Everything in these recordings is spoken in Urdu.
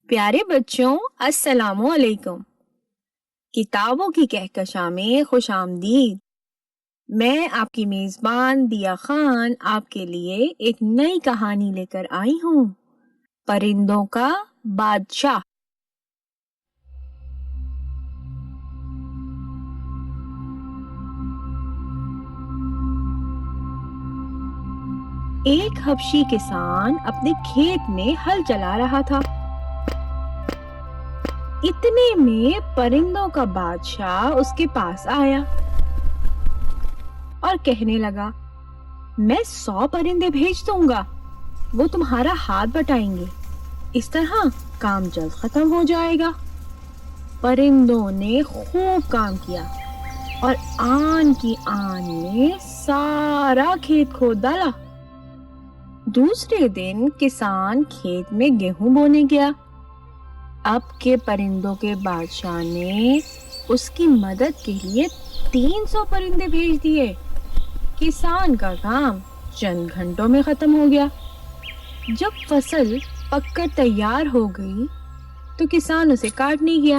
پیارے بچوں، السلام علیکم۔ کتابوں کی کہکشاں میں خوش آمدید۔ میں آپ کی میزبان دیا خان آپ کے لیے ایک نئی کہانی لے کر آئی ہوں، پرندوں کا بادشاہ۔ ایک حبشی کسان اپنے کھیت میں ہل چلا رہا تھا۔ اتنے میں پرندوں کا بادشاہ اس کے پاس آیا اور کہنے لگا، میں 100 پرندے بھیج دوں گا، وہ تمہارا ہاتھ بٹائیں گے، اس طرح کام جلد ختم ہو جائے گا۔ پرندوں نے خوب کام کیا اور آن کی آن میں سارا کھیت کھود ڈالا۔ دوسرے دن کسان کھیت میں گیہوں بونے گیا۔ اب کے پرندوں کے بادشاہ نے اس کی مدد کے لیے 300 پرندے بھیج دیے۔ کسان کا کام چند گھنٹوں میں ختم ہو گیا۔ جب فصل پک کر تیار ہو گئی تو کسان اسے کاٹنے گیا۔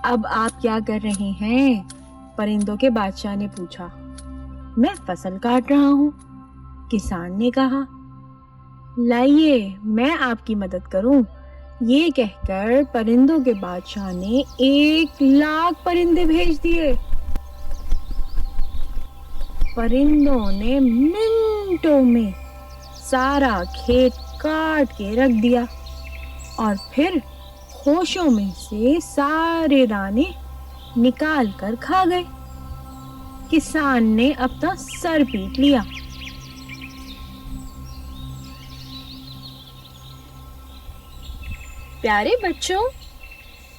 اب آپ کیا کر رہے ہیں؟ پرندوں کے بادشاہ نے پوچھا۔ میں فصل کاٹ رہا ہوں، کسان نے کہا۔ لائیے میں آپ کی مدد کروں۔ یہ کہہ کر پرندوں کے بادشاہ نے 1,00,000 پرندے بھیج دیے۔ پرندوں نے منٹوں میں سارا کھیت کاٹ کے رکھ دیا اور پھر خوشوں میں سے سارے دانے نکال کر کھا گئے۔ کسان نے اپنا سر پیٹ لیا۔ پیارے بچوں،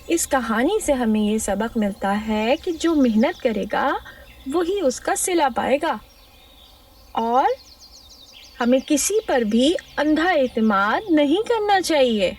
اس کہانی سے ہمیں یہ سبق ملتا ہے کہ جو محنت کرے گا وہی اس کا صلہ پائے گا، اور ہمیں کسی پر بھی اندھا اعتماد نہیں کرنا چاہیے۔